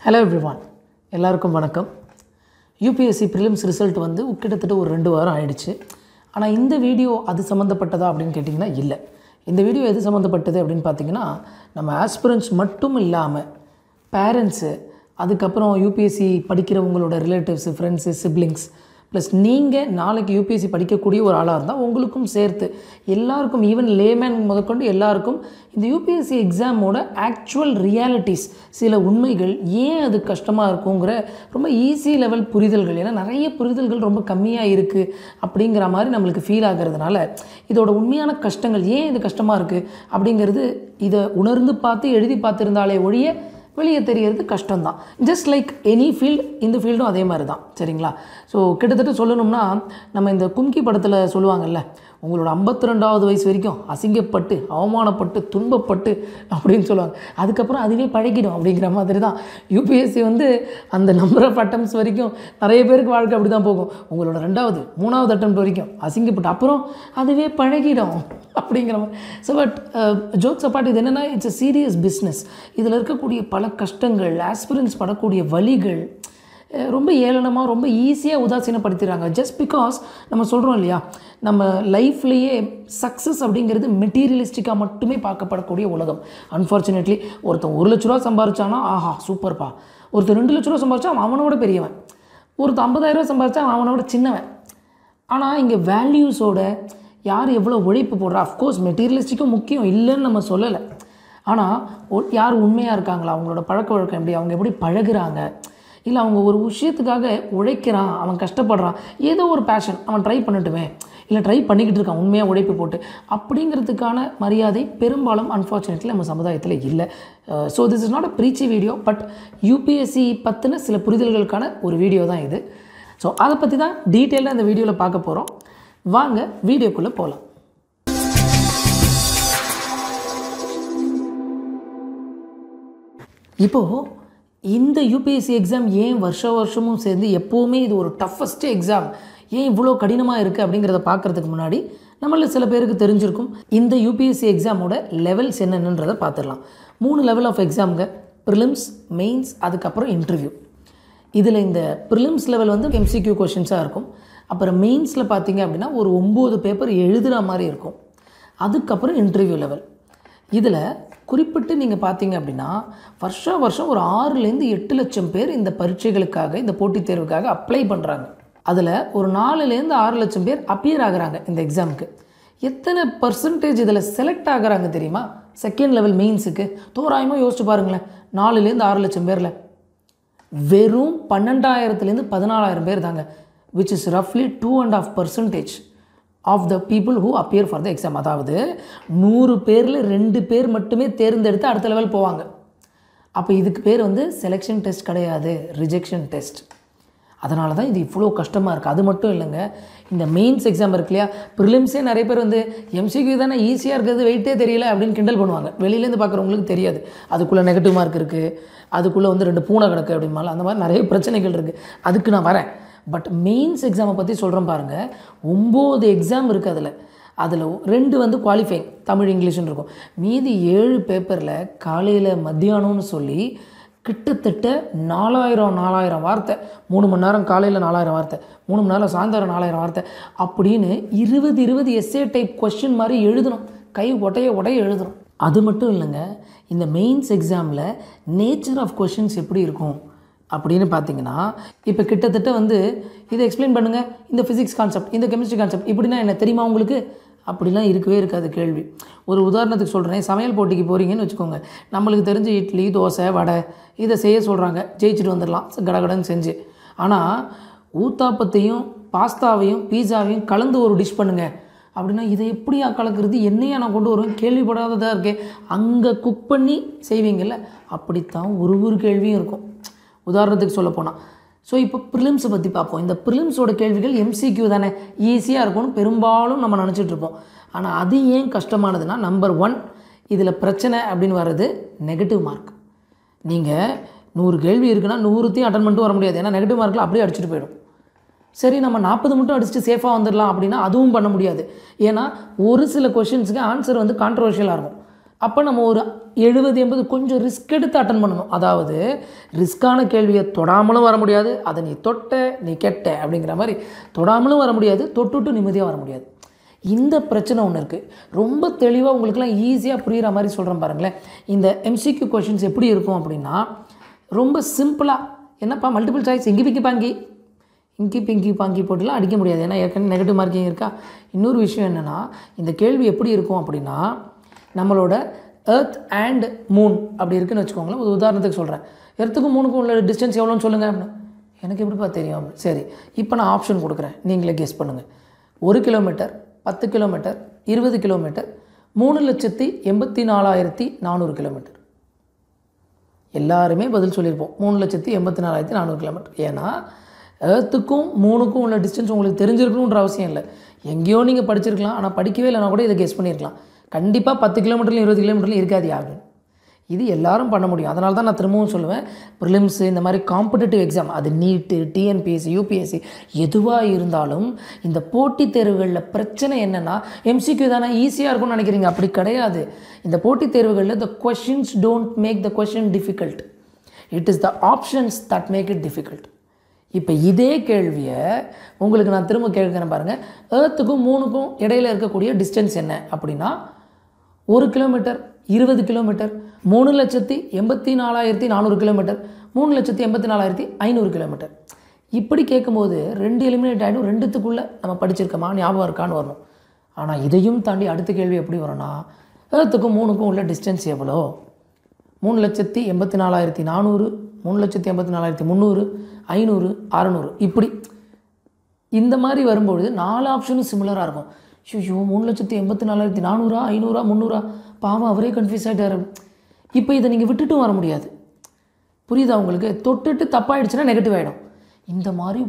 Hello everyone, எல்லாருக்கும் வணக்கம். UPSC prelims result வந்து கிட்டத்தட்ட ஒரு 2 வாரம் ஆயிடுச்சு. ஆனால் இந்த வீடியோ அது சம்மந்தப்பட்டதா அப்படின்னு கேட்டிங்கன்னா இல்லை. இந்த வீடியோ எது சம்மந்தப்பட்டது அப்படின்னு பார்த்தீங்கன்னா, நம்ம ஆஸ்பிரன்ட்ஸ் மட்டும் இல்லாமல் பேரண்ட்ஸு, அதுக்கப்புறம் யூபிஎஸ்சி படிக்கிறவங்களோட ரிலேட்டிவ்ஸு, ஃப்ரெண்ட்ஸு, சிப்ளிங்ஸ், ப்ளஸ் நீங்கள் நாளைக்கு யூபிஎஸ்சி படிக்கக்கூடிய ஒரு ஆளாக இருந்தால் உங்களுக்கும் சேர்த்து எல்லாருக்கும், ஈவன் லேமேன் முதற்கொண்டு எல்லாருக்கும் இந்த யூபிஎஸ்சி எக்ஸாமோட ஆக்சுவல் ரியாலிட்டிஸ், சில உண்மைகள், ஏன் அது கஷ்டமாக இருக்குங்கிற ரொம்ப ஈஸி லெவல் புரிதல்கள். ஏன்னா நிறைய புரிதல்கள் ரொம்ப கம்மியாக இருக்குது அப்படிங்கிற மாதிரி நம்மளுக்கு ஃபீல் ஆகிறதுனால இதோட உண்மையான கஷ்டங்கள், ஏன் இது கஷ்டமாக இருக்குது அப்படிங்கிறது இதை உணர்ந்து பார்த்து எழுதி பார்த்துருந்தாலே ஒழிய வெளியே தெரியறது கஷ்டம்தான். ஜஸ்ட் லைக் எனி ஃபீல்டு, இந்த ஃபீல்டும் அதே மாதிரி தான். சரிங்களா? ஸோ கிட்டத்தட்ட சொல்லணும்னா, நம்ம இந்த கும்கி படத்தில் சொல்லுவாங்கல்ல, உங்களோட 52வது வயசு வரைக்கும் அசிங்கப்பட்டு, அவமானப்பட்டு, துன்பப்பட்டு அப்படின்னு சொல்லுவாங்க. அதுக்கப்புறம் அதுவே பழகிடும் அப்படிங்கிற மாதிரி தான் யூபிஎஸ்சி வந்து அந்த நம்பர் ஆஃப் அட்டம்ஸ் வரைக்கும் நிறைய பேருக்கு வாழ்க்கை அப்படி தான் போகும். உங்களோட 2வது 3வது அட்டம்ப்ட் வரைக்கும் அசிங்கப்பட்டு அப்புறம் அதுவே பழகிடும் அப்படிங்கிற மாதிரி. ஸோ பட் ஜோக்ஸ் அப்பார்ட், இது என்னென்னா இட்ஸ் அ சீரியஸ் பிஸ்னஸ். இதில் இருக்கக்கூடிய பல கஷ்டங்கள், ஆஸ்பிரன்ஸ் படக்கூடிய வலிகள் ரொம்ப ஏளனமாக, ரொம்ப ஈஸியாக உதாசீனப்படுத்திடுறாங்க. ஜஸ்ட் பிகாஸ் நம்ம சொல்கிறோம் இல்லையா, நம்ம லைஃப்லேயே சக்ஸஸ் அப்படிங்கிறது மெட்டீரியலிஸ்டிக்காக மட்டுமே பார்க்கப்படக்கூடிய உலகம். அன்ஃபார்ச்சுனேட்லி ஒருத்தன் 1 லட்ச ரூபா சம்பாரிச்சானா ஆஹா சூப்பர்ப்பா, ஒருத்தர் 2 லட்ச ரூபா சம்பாரிச்சா அவனோட பெரியவன், ஒருத்தர் 50,000 ரூபா சம்பாரிச்சா அவனோட சின்னவன். ஆனால் இங்கே வேல்யூஸோட யார் எவ்வளோ உழைப்பு போடுறா, அஃப்கோர்ஸ் மெட்டீரியலிஸ்டிக்கும் முக்கியம், இல்லைன்னு நம்ம சொல்லலை. ஆனால் யார் உண்மையாக இருக்காங்களா, அவங்களோட பழக்க வழக்கம் எப்படி, அவங்க எப்படி பழகுறாங்க, இல்லை அவங்க ஒரு விஷயத்துக்காக உழைக்கிறான், அவன் கஷ்டப்படுறான், ஏதோ ஒரு பேஷன், அவன் ட்ரை பண்ணட்டுமே, இல்லை ட்ரை பண்ணிக்கிட்டு இருக்கான் உண்மையாக உழைப்பு போட்டு அப்படிங்கிறதுக்கான மரியாதை பெரும்பாலும் அன்ஃபார்ச்சுனேட்லி நம்ம சமுதாயத்தில் இல்லை. So this is not a preachy video, but UPSC பற்றின சில புரிதல்களுக்கான ஒரு வீடியோ தான் இது. ஸோ அதை பற்றி தான் டீட்டெயிலாக இந்த வீடியோவில் பார்க்க போகிறோம். வாங்க வீடியோக்குள்ளே போகலாம். இப்போது இந்த யூபிஎஸ்சி எக்ஸாம் ஏன் வருஷமும் சேர்ந்து எப்போவுமே இது ஒரு டஃபஸ்ட்டு எக்ஸாம், ஏன் இவ்வளோ கடினமாக இருக்குது அப்படிங்கிறத பார்க்குறதுக்கு முன்னாடி நம்மள சில பேருக்கு தெரிஞ்சிருக்கும் இந்த யூபிஎஸ்சி எக்ஸாமோட லெவல்ஸ் என்னென்னன்றதை பார்த்துடலாம். 3 லெவல் ஆஃப் எக்ஸாமுங்க: ப்ரிலிம்ஸ், மெயின்ஸ், அதுக்கப்புறம் இன்டர்வியூ. இதில் இந்த ப்ரிலிம்ஸ் லெவல் வந்து எம்சிக்யூ கொஷின்ஸாக இருக்கும். அப்புறம் மெயின்ஸில் பார்த்தீங்க அப்படின்னா ஒரு 9 பேப்பர் எழுதுகிற மாதிரி இருக்கும். அதுக்கப்புறம் இன்டர்வியூ லெவல். இதில் குறிப்பிட்டு நீங்கள் பார்த்தீங்க அப்படின்னா வருஷம் ஒரு 6லேருந்து 8 லட்சம் பேர் இந்த பரீட்சைகளுக்காக, இந்த போட்டித் தேர்வுக்காக அப்ளை பண்ணுறாங்க. அதில் ஒரு 4லேருந்து 6 லட்சம் பேர் அப்பியர் ஆகிறாங்க இந்த எக்ஸாமுக்கு. எத்தனை பர்சன்டேஜ் இதில் செலக்ட் ஆகிறாங்க தெரியுமா? செகண்ட் லெவல் மெயின்ஸுக்கு தோராயமாக யோசிச்சு பாருங்களேன். 4லேருந்து 6 லட்சம் பேரில் வெறும் 12,000லேருந்து 14,000 பேர் தாங்க, விச் இஸ் ரஃப்லி 2.5% of the people who appear for the exam. அதாவது 100 பேரில் 2 பேர் மட்டுமே தேர்ந்தெடுத்து அடுத்த லெவல் போவாங்க. அப்போ இதுக்கு பேர் வந்து செலெக்ஷன் டெஸ்ட் கிடையாது, ரிஜெக்ஷன் டெஸ்ட். அதனால தான் இது இவ்வளோ கஷ்டமாக இருக்குது. அது மட்டும் இல்லைங்க, இந்த மெயின்ஸ் எக்ஸாம் இருக்கு இல்லையா, ப்ரிலிம்ஸே நிறைய பேர் வந்து எம்சிக்யூ தானே ஈஸியாக இருக்கிறது, வெயிட்டே தெரியல அப்படின்னு கிண்டல் பண்ணுவாங்க. வெளியிலேருந்து பார்க்குறவங்களுக்கு தெரியாது அதுக்குள்ளே நெகட்டிவ் மார்க் இருக்குது, அதுக்குள்ளே வந்து 2 பூனை கிடக்கு அப்படிமால, அந்த மாதிரி நிறைய பிரச்சனைகள் இருக்குது. அதுக்கு நான் வரேன். பட் மெயின்ஸ் எக்ஸாமை பற்றி சொல்கிறேன் பாருங்கள். 9 எக்ஸாம் இருக்குது. அதில் 2 வந்து குவாலிஃபைங், தமிழ் இங்கிலீஷ்னு இருக்கும். மீதி 7 பேப்பரில் காலையில் மத்தியானம்னு சொல்லி கிட்டத்தட்ட 4,000 வார்த்தை, 3 மணி நேரம் காலையில் 4,000 வார்த்தை, 3 மணி நேரம் சாயந்தரம் 4,000 வார்த்தை அப்படின்னு 20 எஸ்ஏ டைப் கொஸ்டின் மாதிரி எழுதணும். கை உடைய எழுதணும். அது மட்டும் இல்லைங்க, இந்த மெயின்ஸ் எக்ஸாமில் நேச்சர் ஆஃப் கொஷின்ஸ் எப்படி இருக்கும் அப்படின்னு பார்த்தீங்கன்னா, இப்போ கிட்டத்தட்ட வந்து இதை எக்ஸ்பிளைன் பண்ணுங்கள், இந்த ஃபிசிக்ஸ் கான்செப்ட், இந்த கெமிஸ்ட்ரி கான்செப்ட் இப்படின்னா என்ன தெரியுமா உங்களுக்கு, அப்படிலாம் இருக்கவே இருக்காது கேள்வி. ஒரு உதாரணத்துக்கு சொல்கிறேன், சமையல் போட்டிக்கு போகிறீங்கன்னு வச்சுக்கோங்க. நம்மளுக்கு தெரிஞ்ச இட்லி, தோசை, வடை இதை செய்ய சொல்கிறாங்க, ஜெயிச்சுட்டு வந்துடலாம் கடகடன்னு செஞ்சு. ஆனால் ஊத்தாப்பத்தையும் பாஸ்தாவையும் பீஸாவையும் கலந்து ஒரு டிஷ் பண்ணுங்கள் அப்படின்னா, இதை எப்படியா கலக்கிறது, என்னையா நான் கொண்டு வருவேன், கேள்விப்படாததாக இருக்கேன். அங்கே குக் பண்ணி செய்வீங்கள்ல, அப்படித்தான் ஒரு கேள்வியும் இருக்கும். உதாரணத்துக்கு சொல்ல போனால், ஸோ இப்போ ப்ரிலிம்ஸை பற்றி பார்ப்போம். இந்த ப்ரிலிம்ஸோட கேள்விகள் எம்சிக்யூ தானே, ஈஸியாக இருக்கும்னு பெரும்பாலும் நம்ம நினச்சிட்ருப்போம். ஆனால் அது ஏன் கஷ்டமானதுன்னா, நம்பர் 1 இதில் பிரச்சனை அப்படின்னு வர்றது நெகட்டிவ் மார்க். நீங்கள் 100 கேள்வி இருக்குன்னா 100த்தையும் அட்டன் பண்ணிட்டு வர முடியாது, ஏன்னா நெகட்டிவ் மார்க்கில் அப்படியே அடிச்சுட்டு போயிடும். சரி, நம்ம 40 மட்டும் அடிச்சுட்டு சேஃபாக வந்துடலாம் அப்படின்னா அதுவும் பண்ண முடியாது. ஏன்னா ஒரு சில கொஷின்ஸுக்கு ஆன்சர் வந்து கான்ட்ரவர்ஷியலாக இருக்கும். அப்போ நம்ம ஒரு 70-80 கொஞ்சம் ரிஸ்க் எடுத்து அட்டன் பண்ணணும். அதாவது ரிஸ்க்கான கேள்வியை தொடாமலும் வர முடியாது, அதை நீ தொட்ட நீ கெட்ட அப்படிங்கிற மாதிரி தொடாமலும் வர முடியாது, தொட்டுட்டு நிம்மதியாக வர முடியாது. இந்த பிரச்சனை ஒன்று இருக்குது. ரொம்ப தெளிவாக உங்களுக்குலாம் ஈஸியாக புரிகிற மாதிரி சொல்கிறேன் பாருங்களேன். இந்த MCQ கொஷின்ஸ் எப்படி இருக்கும் அப்படின்னா, ரொம்ப சிம்பிளாக என்னப்பா மல்டிபிள் சாய்ஸ் இங்கி பிங்கி பாங்கி இங்கி பிங்கி பாங்கி போட்டுலாம் அடிக்க முடியாது, ஏன்னா ஏற்கனவே நெகட்டிவ் மார்க்கிங் இருக்கா. இன்னொரு விஷயம் என்னென்னா, இந்த கேள்வி எப்படி இருக்கும் அப்படின்னா, நம்மளோட எர்த் அண்ட் மூன் அப்படி இருக்குதுன்னு வச்சுக்கோங்களேன். ஒரு உதாரணத்துக்கு சொல்கிறேன், எர்த்துக்கும் மூணுக்கும் உள்ள டிஸ்டன்ஸ் எவ்வளோன்னு சொல்லுங்கள் அப்படின்னு. எனக்கு எப்படிப்பா தெரியும்? சரி, இப்போ நான் ஆப்ஷன் கொடுக்குறேன், நீங்களே கெஸ் பண்ணுங்கள். 1 கிலோமீட்டர், 10 கிலோமீட்டர், 20 கிலோமீட்டர், 3,84,400 கிலோமீட்டர். எல்லாருமே பதில் சொல்லியிருப்போம் 3,84,400 கிலோமீட்டர். ஏன்னா எர்த்துக்கும் மூணுக்கும் உள்ள டிஸ்டன்ஸ் உங்களுக்கு தெரிஞ்சிருக்கணுன்ற அவசியம் இல்லை. எங்கேயோ நீங்கள் படிச்சிருக்கலாம், ஆனால் படிக்கவே இல்லைனா கூட இதை கெஸ் பண்ணியிருக்கலாம். கண்டிப்பாக 10 கிலோமீட்டர்லையும் 20 கிலோமீட்டர்லையும் இருக்காது யாரும். இது எல்லாரும் பண்ண முடியும். அதனால தான் நான் திரும்பவும் சொல்லுவேன், ப்ரிலிம்ஸு இந்த மாதிரி காம்படிட்டிவ் எக்ஸாம், அது நீட்டு, TNPSC, UPSC எதுவாக இருந்தாலும் இந்த போட்டித் தேர்வுகளில் பிரச்சனை என்னென்னா, MCQ தானே ஈஸியாக இருக்கும்னு நினைக்கிறீங்க. அப்படி கிடையாது. இந்த போட்டித் தேர்வுகளில் the questions don't make the question difficult. It is the options that make it difficult. இப்போ இதே கேள்வியை உங்களுக்கு நான் திரும்ப கேட்குறேன் பாருங்கள். எர்த்துக்கும் மூணுக்கும் இடையில் இருக்கக்கூடிய டிஸ்டன்ஸ் என்ன அப்படின்னா, 1 கிலோமீட்டர், 20 கிலோமீட்டர், 3,84,400 கிலோமீட்டர், 3,84,500 கிலோமீட்டர். இப்படி கேட்கும்போது 2 எலிமினேட் ஆகிடும். 2த்துக்குள்ளே நம்ம படிச்சிருக்கோமா, ஞாபகம் இருக்கான்னு வரணும். ஆனால் இதையும் தாண்டி அடுத்த கேள்வி எப்படி வரும்னா, எர்த்துக்கும் மூணுக்கும் உள்ள டிஸ்டன்ஸ் எவ்வளோ? 3,84,400, 3,84,300, 500, 600 இப்படி. இந்த மாதிரி வரும்பொழுது 4 ஆப்ஷனும் சிமிலராக இருக்கும். ஐயோ 3,84,400, 500, 300, பாவம் அவரே கன்ஃபியூஸ் ஆகிட்டார். இப்போ இதை நீங்கள் விட்டுட்டும் வர முடியாது. புரியுதா உங்களுக்கு? தொட்டுட்டு தப்பாகிடுச்சுன்னா நெகட்டிவ் ஆகிடும். இந்த மாதிரி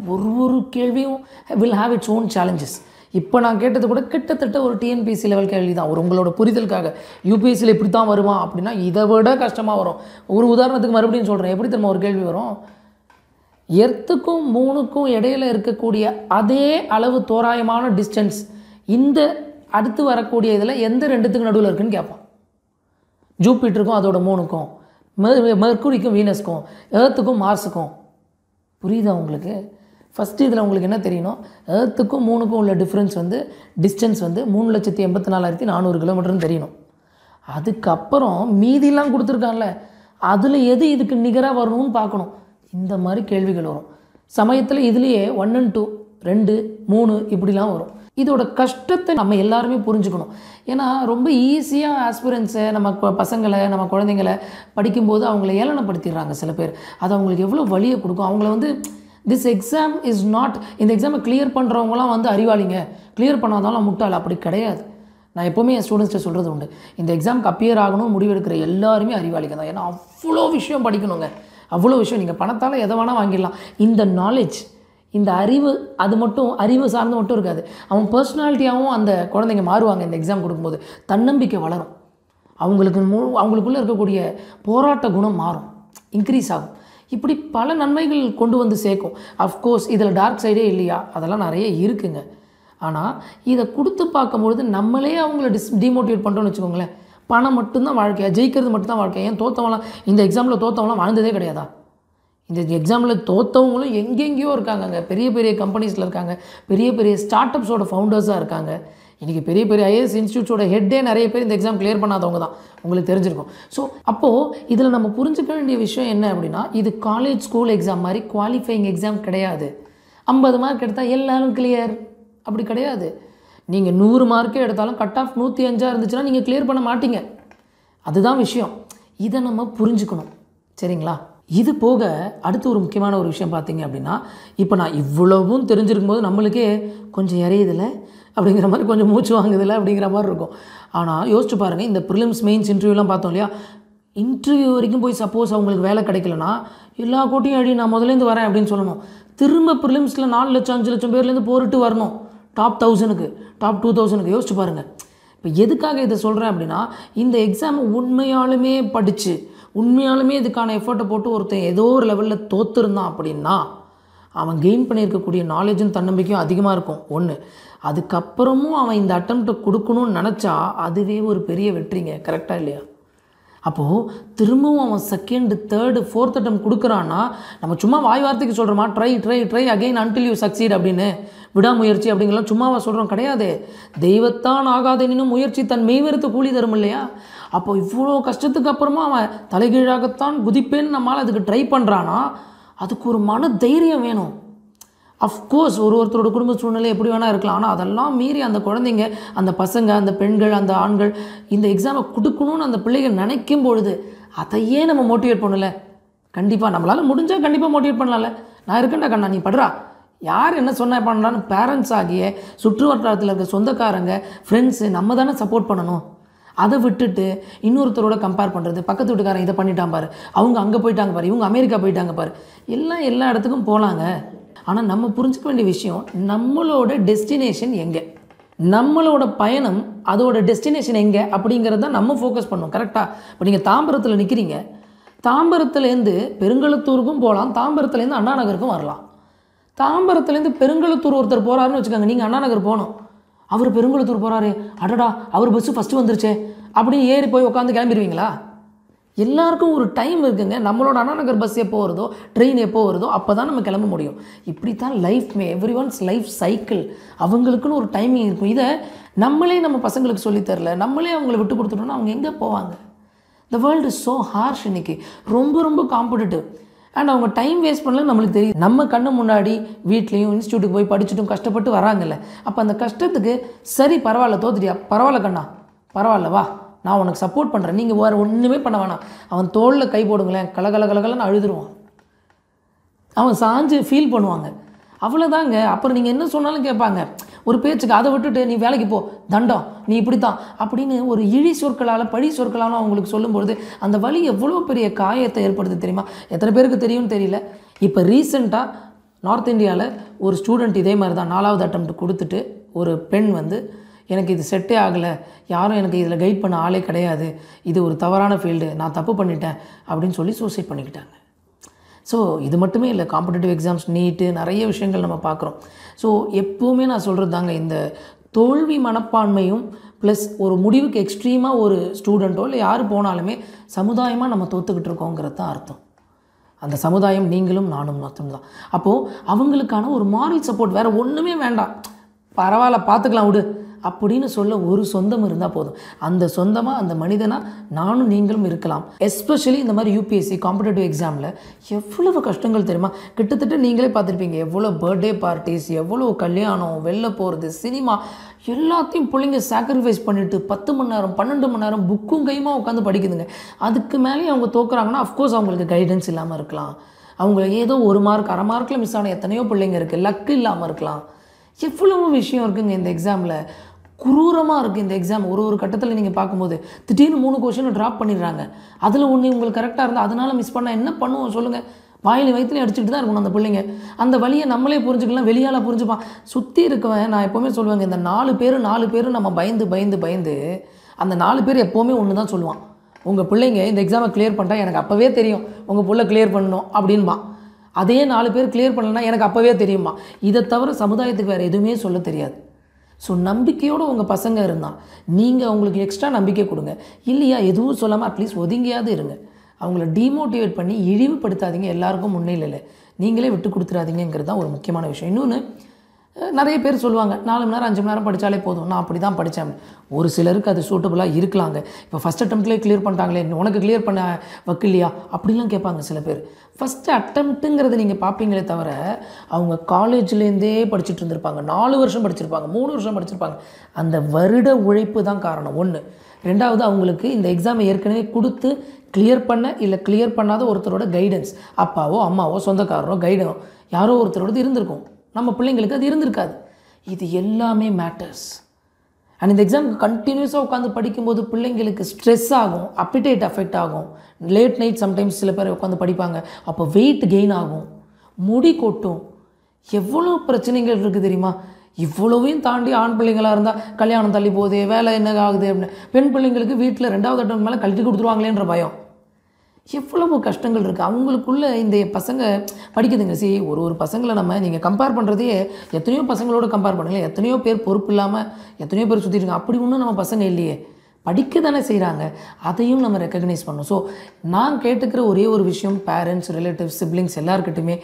ஒரு கேள்வியும் will have its own challenges. இப்போ நான் கேட்டது கூட கிட்டத்தட்ட ஒரு TNPSC லெவல் கேள்வி தான். ஒரு உங்களோட புரிதலுக்காக. UPSCயில் இப்படி தான் வருமா அப்படின்னா இதை விட கஷ்டமாக வரும். ஒரு உதாரணத்துக்கு மறுபடியும் சொல்கிறேன். எப்படி திரும்ப ஒரு கேள்வி வரும், எர்த்துக்கும் மூணுக்கும் இடையில் இருக்கக்கூடிய அதே அளவு தோராயமான டிஸ்டன்ஸ் இந்த அடுத்து வரக்கூடிய இதில் எந்த 2த்துக்கு நடுவில் இருக்குன்னு கேட்பான். ஜூப்பிட்டருக்கும் அதோட மூணுக்கும், மெர்க்குரிக்கும் வீனஸ்க்கும், எர்த்துக்கும் மார்ஸுக்கும். புரியுதா உங்களுக்கு? ஃபஸ்ட்டு இதில் உங்களுக்கு என்ன தெரியணும், எர்த்துக்கும் மூணுக்கும் உள்ள டிஃப்ரென்ஸ் டிஸ்டன்ஸ் 3,84,400 கிலோமீட்டர்னு தெரியணும். அதுக்கப்புறம் மீதிலாம் கொடுத்துருக்கான்ல, அதில் எது இதுக்கு நிகராக வரணும்னு பார்க்கணும். இந்த மாதிரி கேள்விகள் வரும். சமயத்தில் இதுலேயே 1 and 2, 2, 3 இப்படிலாம் வரும். இதோட கஷ்டத்தை நம்ம எல்லாருமே புரிஞ்சுக்கணும். ஏன்னா ரொம்ப ஈஸியாக ஆஸ்பிரன்ஸை நம்ம பசங்களை நம்ம குழந்தைங்களை படிக்கும்போது அவங்கள ஏளனப்படுத்திடுறாங்க சில பேர். அது அவங்களுக்கு எவ்வளோ வலியை கொடுக்கும். அவங்கள திஸ் எக்ஸாம் இஸ் நாட், இந்த எக்ஸாமை கிளியர் பண்ணுறவங்களாம் அறிவாளிங்க, கிளியர் பண்ணாதாலும் முட்டாள். அப்படி கிடையாது. நான் எப்போவுமே என் ஸ்டூடெண்ட்ஸ்ட்டை சொல்கிறது உண்டு, இந்த எக்ஸாமுக்கு அப்பியர் ஆகணும் முடிவெடுக்கிற எல்லாருமே அறிவாளிங்க தான். ஏன்னா அவ்வளோ விஷயம் படிக்கணுங்க, அவ்வளோ விஷயம். நீங்கள் பணத்தால் எதை வேணால் வாங்கிடலாம். இந்த நாலேஜ், இந்த அறிவு, அது மட்டும் அறிவு சார்ந்து மட்டும் இருக்காது. அவன் பர்சனாலிட்டியாகவும் அந்த குழந்தைங்க மாறுவாங்க. இந்த எக்ஸாம் கொடுக்கும்போது தன்னம்பிக்கை வளரும். அவங்களுக்குள்ளே இருக்கக்கூடிய போராட்ட குணம் மாறும், இன்க்ரீஸ் ஆகும். இப்படி பல நன்மைகள் கொண்டு வந்து சேர்க்கும். அஃப்கோர்ஸ் இதில் டார்க் சைடே இல்லையா, அதெல்லாம் நிறைய இருக்குங்க. ஆனால் இதை கொடுத்து பார்க்கும்பொழுது நம்மளே அவங்கள டிமோட்டிவேட் பண்ணுறோன்னு வச்சுக்கோங்களேன். பணம் மட்டும்தான் வாழ்க்கையா, ஜெயிக்கிறது மட்டும்தான் வாழ்க்கை. ஏன் தோற்றவங்களாம் இந்த எக்ஸாமில் தோற்றவங்களாம் வாழ்ந்ததே கிடையாதா? இந்த எக்ஸாமில் தோற்றவங்களும் எங்கெங்கேயோ இருக்காங்க. பெரிய பெரிய கம்பெனிஸில் இருக்காங்க, பெரிய பெரிய ஸ்டார்ட் அப்ஸோட ஃபவுண்டர்ஸாக இருக்காங்க. இன்றைக்கி பெரிய பெரிய IAS இன்ஸ்டியூட்ஸோட ஹெட்டே நிறைய பேர் இந்த எக்ஸாம் கிளியர் பண்ணாதவங்க தான், உங்களுக்கு தெரிஞ்சிருக்கும். ஸோ அப்போது இதில் நம்ம புரிஞ்சுக்க வேண்டிய விஷயம் என்ன அப்படின்னா, இது காலேஜ் ஸ்கூல் எக்ஸாம் மாதிரி குவாலிஃபையிங் எக்ஸாம் கிடையாது. 50 மார்க் எடுத்தால் எல்லாரும் கிளியர் அப்படி கிடையாது. நீங்கள் 100 மார்க்கே எடுத்தாலும் கட் ஆஃப் 105 இருந்துச்சுன்னா நீங்கள் கிளியர் பண்ண மாட்டீங்க. அதுதான் விஷயம். இதை நம்ம புரிஞ்சுக்கணும், சரிங்களா? இது போக அடுத்து ஒரு முக்கியமான ஒரு விஷயம் பார்த்தீங்க அப்படின்னா, இப்போ நான் இவ்வளவும் தெரிஞ்சிருக்கும் போது நம்மளுக்கே கொஞ்சம் இறையுதில்லை அப்படிங்கிற மாதிரி, கொஞ்சம் மூச்சு வாங்குதில்லை அப்படிங்கிற மாதிரி இருக்கும். ஆனால் யோசிச்சு பாருங்கள், இந்த ப்ரிலிம்ஸ் மெயின்ஸ் இன்டர்வியூலாம் பார்த்தோம் இல்லையா, இன்டர்வியூ வரைக்கும் போய் சப்போஸ் அவங்களுக்கு வேலை கிடைக்கலனா எல்லா கோட்டையும் அடி நான் முதலேருந்து வரேன் அப்படின்னு சொல்லணும். திரும்ப ப்ரிலிம்ஸில் 4 லட்சம் 5 லட்சம் பேர்லேருந்து போரிட்டு வரணும் டாப் 1000க்கு, டாப் 2000க்கு. யோசிச்சு பாருங்கள். இப்போ எதுக்காக இதை சொல்கிறேன் அப்படின்னா, இந்த எக்ஸாமை உண்மையாலுமே படித்து உண்மையாலுமே இதுக்கான எஃபர்ட்டை போட்டு ஒருத்தன் ஏதோ ஒரு லெவலில் தோற்றுருந்தான் அப்படின்னா அவன் கெயின் பண்ணியிருக்கக்கூடிய நாலேஜும் தன்னம்பிக்கையும் அதிகமாக இருக்கும் ஒன்று. அதுக்கப்புறமும் அவன் இந்த அட்டெம்ப்டை கொடுக்கணும்னு நினச்சா அதுவே ஒரு பெரிய வெற்றிங்க. கரெக்டாக இல்லையா? அப்போது திரும்பவும் அவன் செகண்டு, தேர்டு, ஃபோர்த் அட்டெம்ப்ட் கொடுக்குறான்னா நம்ம சும்மா வாய் வார்த்தைக்கு சொல்கிறோமா try try try again until you succeed அப்படின்னு, விடாமுயற்சி அப்படிங்கலாம் சும்மாவா சொல்கிறோம்? கிடையாது. தெய்வத்தான் ஆகாதெனினும் முயற்சி தன் மெய்வெறுத்து கூலி தரும் இல்லையா? அப்போ இவ்வளோ கஷ்டத்துக்கு அப்புறமா அவன் தலைகீழாகத்தான் குதிப்பேன்னு நம்மளால் அதுக்கு ட்ரை பண்ணுறான்னா அதுக்கு ஒரு மன தைரியம் வேணும். அஃப்கோர்ஸ் ஒருத்தரோட குடும்ப சூழ்நிலை எப்படி வேணால் இருக்கலாம். ஆனால் அதெல்லாம் மீறி அந்த குழந்தைங்க, அந்த பசங்க, அந்த பெண்கள், அந்த ஆண்கள் இந்த எக்ஸாமை கொடுக்கணும்னு அந்த பிள்ளைகள் நினைக்கும் பொழுது அதையே நம்ம மோட்டிவேட் பண்ணல. கண்டிப்பாக நம்மளால் முடிஞ்சால் கண்டிப்பாக மோட்டிவேட் பண்ணலாம்ல. நான் இருக்கேன்டா கண்ணா, நீ படுறா, யார் என்ன சொன்ன பண்ணலான்னு பேரண்ட்ஸ் ஆகிய சுற்று வட்டாரத்தில் இருக்க சொந்தக்காரங்க, ஃப்ரெண்ட்ஸு நம்ம தானே சப்போர்ட் பண்ணணும். அதை விட்டுட்டு இன்னொருத்தரோட கம்பேர் பண்ணுறது, பக்கத்து வீட்டுக்காரன் இதை பண்ணிட்டான் பாரு, அவங்க அங்கே போயிட்டாங்க பாரு, இவங்க அமெரிக்கா போயிட்டாங்க பாரு, எல்லாம் எல்லா இடத்துக்கும் போகலாங்க. ஆனால் நம்ம புரிஞ்சுக்க வேண்டிய விஷயம், நம்மளோட டெஸ்டினேஷன் எங்கே, நம்மளோட பயணம் அதோட டெஸ்டினேஷன் எங்கே அப்படிங்கிறது தான் நம்ம ஃபோக்கஸ் பண்ணோம். கரெக்டாக? இப்போ நீங்கள் தாம்பரத்தில் நிற்கிறீங்க, தாம்பரத்துலேருந்து பெருங்கலத்தூருக்கும் போகலாம், தாம்பரத்துலேருந்து அண்ணா நகருக்கும் வரலாம். தாம்பரத்துலேருந்து பெருங்கலத்தூர் ஒருத்தர் போகிறாருன்னு வச்சுக்கோங்க, நீங்கள் அண்ணா நகர் போகணும். அவர் பெருங்குளத்தூர் போகிறாரு, அடடா அவர் பஸ்ஸு ஃபஸ்ட்டு வந்துருச்சே அப்படின்னு ஏறி போய் உட்காந்து கிளம்பிடுவீங்களா? எல்லாருக்கும் ஒரு டைம் இருக்குங்க. நம்மளோட அண்ணா நகர் பஸ் எப்போ வருதோ, ட்ரெயின் எப்போ வருதோ அப்போ தான் நம்ம கிளம்ப முடியும். இப்படி தான் லைஃப்மே, எவ்ரி ஒன்ஸ் லைஃப் சைக்கிள். அவங்களுக்குன்னு ஒரு டைமிங் இருக்கும். இதை நம்மளே நம்ம பசங்களுக்கு சொல்லித்தரல, நம்மளே அவங்கள விட்டு கொடுத்துட்டோம்னா அவங்க எங்கே போவாங்க? The world is so harsh இன்றைக்கி, ரொம்ப ரொம்ப காம்படிட்டிவ். அண்ட் அவங்க டைம் வேஸ்ட் பண்ணல நம்மளுக்கு தெரியும். நம்ம கண்ணு முன்னாடி வீட்லேயும் இன்ஸ்டியூட்டுக்கு போய் படிச்சுட்டும் கஷ்டப்பட்டு வராங்கல்ல. அப்போ அந்த கஷ்டத்துக்கு சரி பரவாயில்ல, தோத்துட்டியா, பரவாயில்ல கண்ணா, பரவாயில்ல வா, நான் உனக்கு சப்போர்ட் பண்ணுறேன், நீங்கள் வேறு ஒன்றுமே பண்ண வேணாம். அவன் தோளில் கை போடுங்களேன், கலகலன்னு அழுதுருவான். அவன் சாஞ்சு ஃபீல் பண்ணுவாங்க. அவ்வளோதாங்க. அப்புறம் நீங்கள் என்ன சொன்னாலும் கேட்பாங்க. ஒரு பேச்சுக்கு அதை விட்டுட்டு நீ வேலைக்கு போ, தண்டம், நீ இப்படித்தான் அப்படின்னு ஒரு இழி சொற்களால், பழி சொற்களாலும் அவங்களுக்கு சொல்லும்பொழுது அந்த வலி எவ்வளோ பெரிய காயத்தை ஏற்படுது தெரியுமா? எத்தனை பேருக்கு தெரியும்னு தெரியல. இப்போ ரீசெண்டாக நார்த் இந்தியாவில் ஒரு ஸ்டூடெண்ட் இதே மாதிரி தான் 4வது அட்டெம்ப்ட் கொடுத்துட்டு ஒரு பெண் வந்து எனக்கு இது செட்டே ஆகலை, யாரும் எனக்கு இதில் கைட் பண்ண ஆளே கிடையாது, இது ஒரு தவறான ஃபீல்டு, நான் தப்பு பண்ணிட்டேன் அப்படின்னு சொல்லி சூசைட் பண்ணிக்கிட்டாங்க. ஸோ இது மட்டுமே இல்லை, காம்படிட்டிவ் எக்ஸாம்ஸ், நீட்டு, நிறைய விஷயங்கள் நம்ம பார்க்குறோம். ஸோ எப்போவுமே நான் சொல்கிறது தாங்க, இந்த தோல்வி மனப்பான்மையும் ப்ளஸ் ஒரு முடிவுக்கு எக்ஸ்ட்ரீமாக ஒரு ஸ்டூடெண்ட்டோ இல்லை யார் போனாலுமே சமுதாயமாக நம்ம தோற்றுக்கிட்டு இருக்கோங்கிறது தான் அர்த்தம். அந்த சமுதாயம் நீங்களும் நானும் மட்டும்தான். அப்போது அவங்களுக்கான ஒரு மாரல் சப்போர்ட் வேறு ஒன்றுமே வேண்டாம். பரவாயில்ல பார்த்துக்கலாம் விடு அப்படின்னு சொல்ல ஒரு சொந்தம் இருந்தால் போதும். அந்த சொந்தமாக அந்த மனிதனாக நானும் நீங்களும் இருக்கலாம். எஸ்பெஷலி இந்த மாதிரி யூபிஎஸ்சி காம்படிட்டிவ் எக்ஸாமில் எவ்வளவு கஷ்டங்கள் தெரியுமா? கிட்டத்தட்ட நீங்களே பார்த்துருப்பீங்க, எவ்வளோ பர்த்டே பார்ட்டிஸ், எவ்வளோ கல்யாணம், வெளில போகிறது, சினிமா, எல்லாத்தையும் பிள்ளைங்க சாக்ரிஃபைஸ் பண்ணிவிட்டு 10 மணி நேரம் 12 மணி நேரம் புக்கும் கையுமா உட்காந்து படிக்குதுங்க. அதுக்கு மேலேயும் அவங்க தோக்குறாங்கன்னா அஃப்கோர்ஸ் அவங்களுக்கு கைடன்ஸ் இல்லாமல் இருக்கலாம். அவங்க ஏதோ 1 மார்க் 1/2 மார்க்கில் மிஸ் ஆன எத்தனையோ பிள்ளைங்க இருக்குது, லக்கு இல்லாமல் இருக்கலாம். எவ்வளவு விஷயம் இருக்குங்க இந்த எக்ஸாமில். குரூரமாக இருக்குது இந்த எக்ஸாம். ஒரு கட்டத்தில் நீங்கள் பார்க்கும்போது திடீர்னு 3 கொஷினை ட்ராப் பண்ணிடுறாங்க. அதில் ஒன்று உங்களுக்கு கரெக்டாக இருந்தால் அதனால் மிஸ் பண்ணால் என்ன பண்ணுவோம் சொல்லுங்கள்? வாயிலையும் வயிற்றுலையும் அடிச்சுட்டு தான் இருக்கணும் அந்த பிள்ளைங்க. அந்த வழியை நம்மளே புரிஞ்சுக்கலாம், வெளியால் புரிஞ்சுப்பான். சுற்றி இருக்கவன், நான் எப்போவுமே சொல்லுவேங்க, இந்த 4 பேர் நம்ம பயந்து அந்த 4 பேர் எப்போவுமே ஒன்று தான் சொல்லுவான், உங்கள் பிள்ளைங்க இந்த எக்ஸாமை கிளியர் பண்ணிட்டா எனக்கு அப்போவே தெரியும் உங்கள் பிள்ளை கிளியர் பண்ணணும் அப்படின்பா. அதே 4 பேர் கிளியர் பண்ணலன்னா எனக்கு அப்போவே தெரியுமா. இதை தவிர சமுதாயத்துக்கு வேறு எதுவுமே சொல்ல தெரியாது. ஸோ நம்பிக்கையோடு உங்கள் பசங்க இருந்தால் நீங்கள் அவங்களுக்கு எக்ஸ்ட்ரா நம்பிக்கை கொடுங்க. இல்லையா எதுவும் சொல்லாமல் அட்லீஸ்ட் ஒதுங்கியாவது இருங்க. அவங்கள டிமோட்டிவேட் பண்ணி இழிவுபடுத்தாதீங்க. எல்லாருக்கும் முன்னிலையில் நீங்களே விட்டு கொடுத்துடாதீங்கிறது தான் ஒரு முக்கியமான விஷயம். இன்னொன்று, நிறைய பேர் சொல்லுவாங்க 4 மணி நேரம் 5 மணி நேரம் படித்தாலே போதும், நான் அப்படி தான் படித்தேன். ஒரு சிலருக்கு அது சூட்டபுளாக இருக்கலாங்க. இப்போ ஃபஸ்ட் அட்டெம்ப்ட்லேயே கிளியர் பண்ணிட்டாங்களே, உனக்கு கிளியர் பண்ண வைக்கலையா அப்படிலாம் கேட்பாங்க சில பேர். ஃபஸ்ட்டு அட்டெம்ப்ட்டுங்கிறத நீங்கள் பார்ப்பீங்களே தவிர அவங்க காலேஜ்லேருந்தே படிச்சுட்டு இருந்திருப்பாங்க, 4 வருஷம் படிச்சிருப்பாங்க, 3 வருஷம் படிச்சிருப்பாங்க. அந்த வருட உழைப்பு தான் காரணம் ஒன்று. 2வது, அவங்களுக்கு இந்த எக்ஸாமை ஏற்கனவே கொடுத்து கிளியர் பண்ண இல்லை கிளியர் பண்ணாத ஒருத்தரோட கைடன்ஸ், அப்பாவோ அம்மாவோ சொந்தக்காரரோ கைடோ யாரோ ஒருத்தரோடது இருந்திருக்கும். நம்ம பிள்ளைங்களுக்கு அது இருந்திருக்காது. இது எல்லாமே மேட்டர்ஸ். அண்ட் இந்த எக்ஸாம் கண்டினியூஸாக உட்காந்து படிக்கும்போது பிள்ளைங்களுக்கு ஸ்ட்ரெஸ் ஆகும், அப்பிடைட் அஃபெக்ட் ஆகும், லேட் நைட் சம்டைம்ஸ் சில பேர் உட்காந்து படிப்பாங்க, அப்போ வெயிட் கெயின் ஆகும், முடி கொட்டும், எவ்வளோ பிரச்சனைகள் இருக்குது தெரியுமா? இவ்வளவையும் தாண்டி ஆண் பிள்ளைங்களாக இருந்தால் கல்யாணம் தள்ளி போகுது, வேலை என்ன ஆகுது அப்படின்னு, பெண் பிள்ளைங்களுக்கு வீட்டில் 2வது அட்டெம்ப்ட் மேலே கழட்டி கொடுத்துருவாங்களேன்ற பயம். எவ்வளவு கஷ்டங்கள் இருக்குது அவங்களுக்குள்ள. இந்த பசங்க படிக்குதுங்க. ஒரு பசங்களை நீங்கள் கம்பேர் பண்ணுறதே எத்தனையோ பசங்களோட கம்பேர் பண்ணுங்களேன். எத்தனையோ பேர் பொறுப்பு இல்லாமல் எத்தனையோ பேர் சுற்றிட்டு அப்படி ஒன்றும் நம்ம பசங்க இல்லையே, படிக்க தானே செய்கிறாங்க. அதையும் நம்ம ரெக்கக்னைஸ் பண்ணணும். ஸோ நான் கேட்டுக்கிற ஒரே ஒரு விஷயம், பேரண்ட்ஸ், ரிலேட்டிவ்ஸ், சிப்ளிங்ஸ் எல்லாருக்கிட்டுமே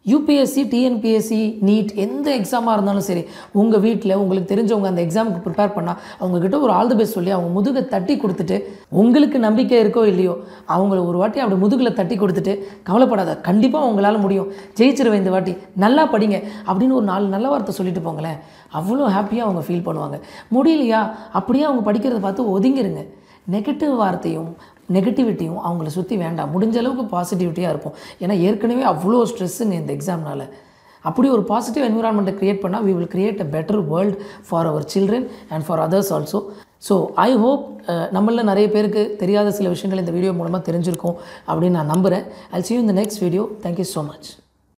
யூபிஎஸ்சி, டிஎன்பிஎஸ்சி, நீட் எந்த எக்ஸாமாக இருந்தாலும் சரி, உங்கள் வீட்டில் உங்களுக்கு தெரிஞ்சவங்க அந்த எக்ஸாமுக்கு ப்ரிப்பேர் பண்ணால் அவங்கக்கிட்ட ஒரு ஆல் தி பெஸ்ட் சொல்லி அவங்க முதுகை தட்டி கொடுத்துட்டு, உங்களுக்கு நம்பிக்கை இருக்கோ இல்லையோ அவங்கள ஒரு வாட்டி அப்படி முதுகில் தட்டி கொடுத்துட்டு, கவலைப்படாத, கண்டிப்பாக உங்களால் முடியும், ஜெயிச்சிருவேன் இந்த வாட்டி, நல்லா படிங்க அப்படின்னு ஒரு 4 நல்ல வார்த்தை சொல்லிட்டு போங்களேன். அவ்வளோ ஹாப்பியாக அவங்க ஃபீல் பண்ணுவாங்க. முடியலையா அப்படியே அவங்க படிக்கிறத பார்த்து ஒதுங்கிருங்க. நெகட்டிவ் வார்த்தையும் நெகட்டிவிட்டியும் அவங்கள சுற்றி வேண்டாம். முடிஞ்ச அளவுக்கு பாசிட்டிவிட்டியாக இருக்கும். ஏன்னா ஏற்கனவே அவ்வளோ ஸ்ட்ரெஸ்ஸுங்க இந்த எக்ஸாம்னால். அப்படி ஒரு பாசிட்டிவ் என்விரான்மெண்ட்டை க்ரியேட் பண்ணால் we will create a better world for our children and for others also. So I hope நம்மளில் நிறைய பேருக்கு தெரியாத சில விஷயங்கள் இந்த வீடியோ மூலமாக தெரிஞ்சிருக்கும் அப்படின்னு நான் நம்புகிறேன். I'll see you in the next video. Thank you so much.